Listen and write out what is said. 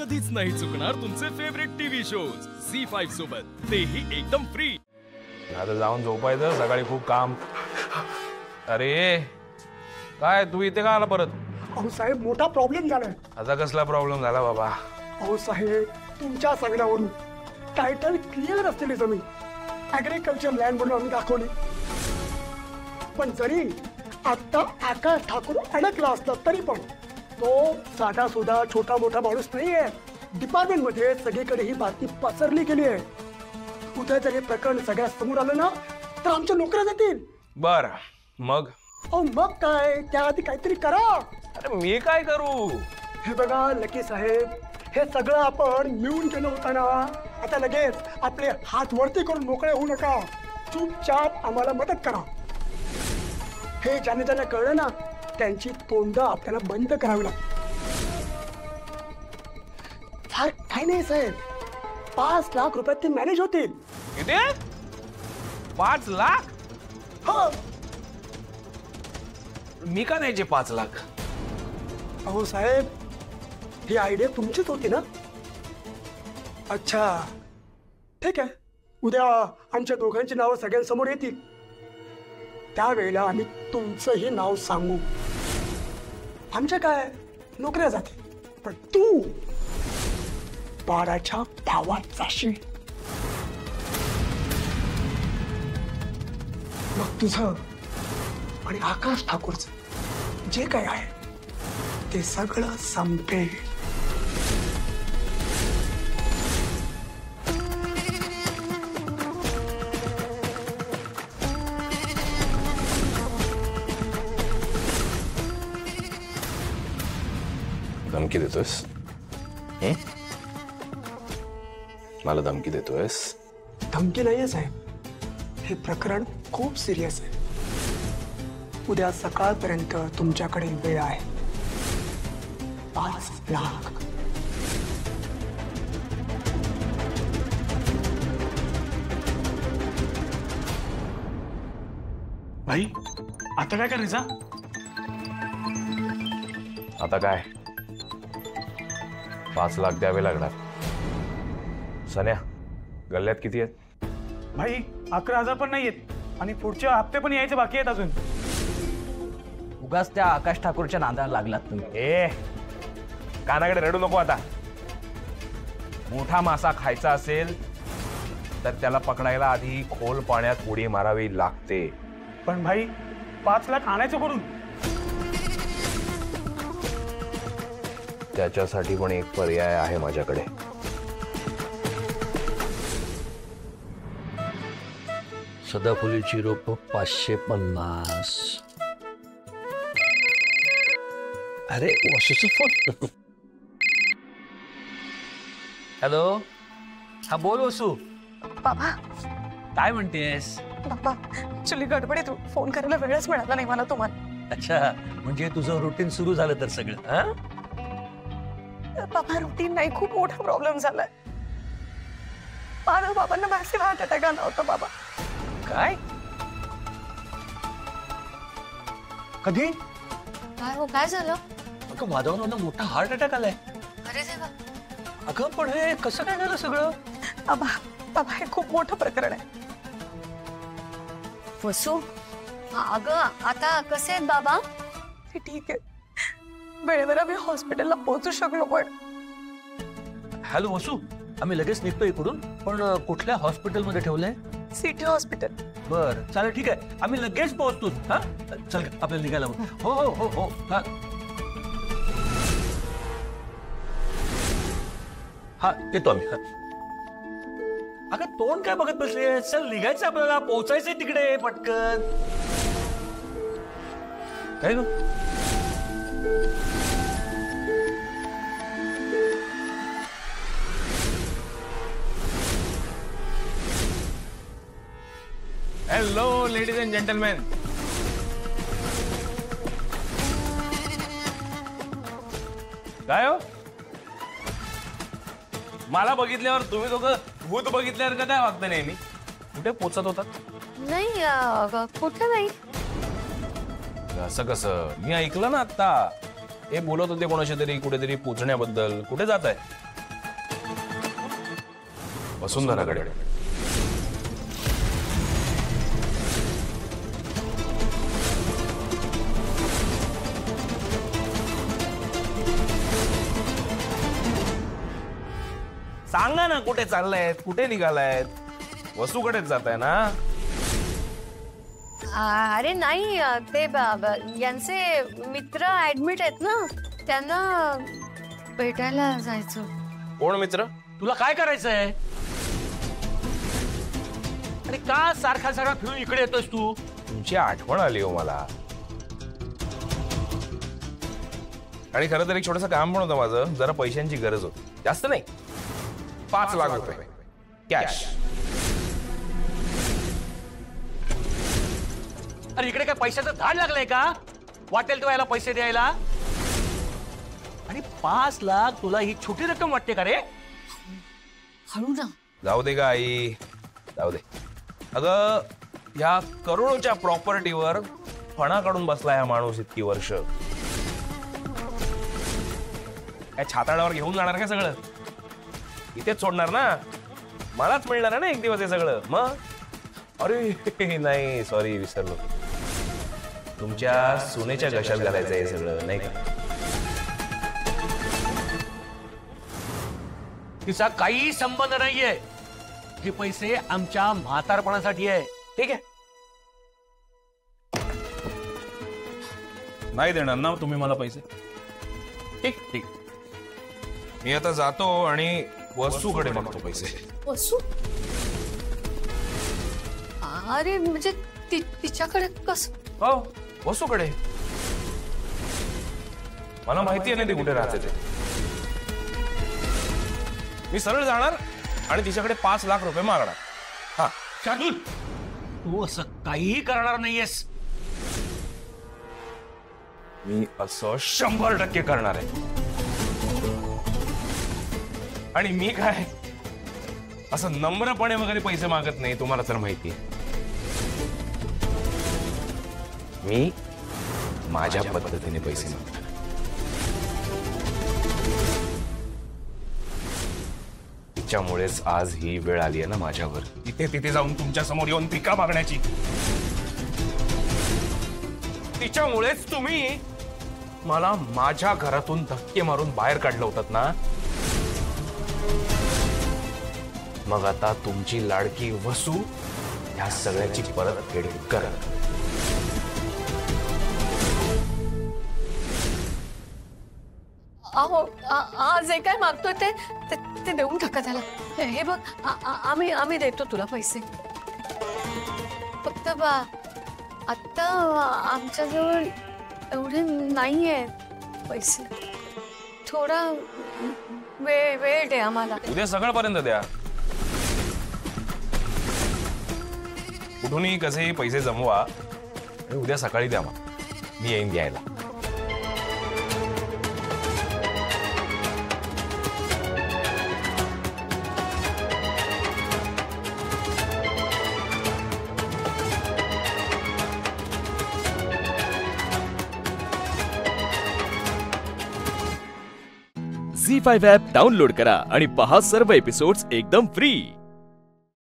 कधीच नाही चुकणार तुमचे फेवरेट टीव्ही शोज झी5 सोबत, तेही एकदम फ्री। आता जाऊन झोपायचं, सकाळी खूप काम। अरे काय तू इथे का आला परत? अहो साहेब, मोठा प्रॉब्लेम झालाय। आता कसला प्रॉब्लेम झाला बाबा? अहो साहेब, तुमच्या सांगण्यावरून टायटल क्लिअर असलेली जमीन ऍग्रिकल्चर लँड म्हणून आम्ही दाखवली, पण जरी आता आकाश ठाकूर अडकला असला तरी पण तो साधा सुधा छोटा मोठा माणूस नाहीये। डिपार्टमेंट मध्ये सगळीकडे ही बातमी पसरली गेली आहे। उद्या जर हे प्रकरण सगळ्या समोर आलं ना तर आमच्या नोकऱ्या जातील। बर मग? अहो मग काय, त्याआधी काहीतरी करा। अरे मी काय करू? हे बघा लकी साहेब, हे सगळं आपण मिळून केलं होतं ना। आता लगेच आपले हात वरती करून मोकळे होऊ नका, चुपचाप आम्हाला मदत करा। हे ज्याने ज्याने कळलं ना त्यांची तोंड आपल्याला बंद करावी लागते। फार काही नाही साहेब, 5 लाख रुपयात ते मॅनेज होतील। किती? 5 लाख? हो। मी का द्यायचे 5 लाख? अहो साहेब, ही आयडिया तुमचीच होती ना? अच्छा ठीक आहे, उद्या आमच्या दोघांची नावं सगळ्यांसमोर येतील, त्यावेळेला आम्ही तुमचंही नाव सांगू। आमच्या काय नोकऱ्या जातील, पण तू 12च्या भावात जाशील। मग तुझं आणि आकाश ठाकूरचं जे काय आहे ते सगळं संपेल। धमकी देतोयस? मला धमकी देतोयस? धमकी नाहीये साहेब, हे प्रकरण खूप सिरियस आहे। उद्या सकाळपर्यंत तुमच्याकडे वेळ आहे। 5 लाख। भाई आता काय करायचं? आता काय, 5 लाख द्यावे लागणार। सन्या, गल्ल्यात किती आहेत? भाई 11,000 पण नाही येत आणि पुढचे हप्ते पण यायचे बाकी आहेत अजून। उगाच त्या आकाश ठाकूरच्या नादाला लागलात तुम्ही। ए कानाकडे रडू नको आता। मोठा मासा खायचा असेल तर त्याला पकडायला आधी खोल पाण्यात उडी मारावी लागते। पण भाई 5 लाख आणायचं करून? त्याच्यासाठी पण एक पर्याय आहे माझ्याकडे। सदाफुलीची रोप 550। अरे वसूचा फोन। हॅलो, हा बोल वसू। बाबा काय म्हणतेस? बाबा ऍक्च्युली गडबडीत फोन करायला वेळच मिळाला नाही मला तुम्हाला। अच्छा, म्हणजे तुझं रुटीन सुरू झालं तर सगळं? बाबा रुटीन नाही, खूप मोठा प्रॉब्लेम झालाय। माझ्या बाबांना मॅसिव्ह हार्ट अटॅक आला होता बाबा। काय? कधी? काय हो, काय झालं? अगं माधवरावांना मोठा हार्ट अटॅक आलाय। अरे देवा। अगं पण हे कसं काय झालं सगळं? बाबा बाबा हे खूप मोठं प्रकरण आहे। वसू, अगं आता कसे आहेत बाबा? ते ठीक आहे, वेळेवर आम्ही हॉस्पिटलला पोहोचू शकलो, पण हॅलो वसू, आम्ही लगेच निघतो इकडून, पण कुठल्या हॉस्पिटलमध्ये ठेवलंय? City hospital. बर चालेल, ठीक आहे, आम्ही लगेच पोहोचतो। हा चल आपल्याला निघायला। हो हो हो हो हा हा येतो आम्ही। अगं तोंड काय बघत बसले, चल निघायचं आपल्याला, पोहोचायचंय तिकडे पटकन। काय ग? हेलो लेडीज एंड जेंटलमॅन, काय हो? मला बघितल्यावर तुम्ही दोघं भूत बघितल्यावर का काय वागता नेहमी? कुठे पोचत होतात? नाही कुठे नाही। असं कसं? मी ऐकलं ना आता, हे बोलत होते कोणाशी तरी कुठेतरी पोचण्याबद्दल। कुठे जात आहे? वसुंधराकडे. सांगा ना कुठे चाललायत, कुठे निघालायत? वसूकडेच जात आहे ना? अरे नाही ते यांचे मित्र ऍडमिट आहेत ना, त्यांना भेटायला जायचं. कोण मित्र? तुला काय करायचंय? आणि का सारखा सारखा फिरून इकडे येतोस तू? तुमची आठवण आली हो मला. आणि खरं तर एक छोटंसं काम पण होतं माझं. जरा पैशांची गरज होती, जास्त नाही, 5 लाख रुपये कॅश. अरे इकडे काय पैशाचं धाड लागलंय का? वाटेल तो याला पैसे द्यायला? आणि 5 लाख तुला ही छोटी रक्कम वाटते का रे? हळू ना. जाऊ दे का आई, जाऊ दे. अगं ह्या करोडोच्या प्रॉपर्टीवर फणा काढून बसला हा माणूस इतकी वर्ष. काय छाताडावर घेऊन जाणार का सगळं? इथेच सोडणार ना? मलाच मिळणार आहे ना एक दिवस हे सगळं. मग अरे नाही, सॉरी, विसरलो. तुमच्या सुनेच्या घशात घालायचं हे सगळं, नाही का? तिचा काही संबंध नाहीये. हे पैसे आमच्या म्हातारपणासाठी आहे. ठीक आहे. नाही देणार ना तुम्ही मला पैसे? ठीक ठीक. मी आता जातो आणि वसूकडे मागतो पैसे. वसू? अरे म्हणजे तिच्याकडे कसं? हो, वसूकडे. मला माहिती आहे ना ते कुठे राहते ते. मी सरळ जाणार आणि तिच्याकडे 5 लाख रुपये मागणार. हा शार्दूल, तू असं काहीही करणार नाहीयेस. मी असं 100% करणार आहे. आणि मी काय असं नम्रपणे वगैरे पैसे मागत नाही, तुम्हाला तर माहिती आहे. मी माझ्या पद्धतीने पैसे मागतो. तिच्यामुळेच आज ही वेळ आली आहे ना माझ्यावर, तिथे जाऊन तुमच्या समोर येऊन भिका मागण्याची. तिच्यामुळेच तुम्ही मला माझ्या घरातून धक्के मारून बाहेर काढलं होतं ना. मग आता तुमची लाडकी वसू ह्या सगळ्याची परतफेड कर. अहो जे काय मागतोय ते देऊन टाका त्याला. हे बघ, आम्ही देतो तुला पैसे. फक्त आता आमच्याजवळ एवढे नाहीये पैसे. थोडा वेळ दे आम्हाला. उद्या सकाळपर्यंत द्या. कुठूनही कसेही पैसे जमवा आणि उद्या सकाळी द्या. मग मी येईन घ्यायला. झी5 ॲप डाउनलोड करा आणि पहा सर्व एपिसोड्स एकदम फ्री.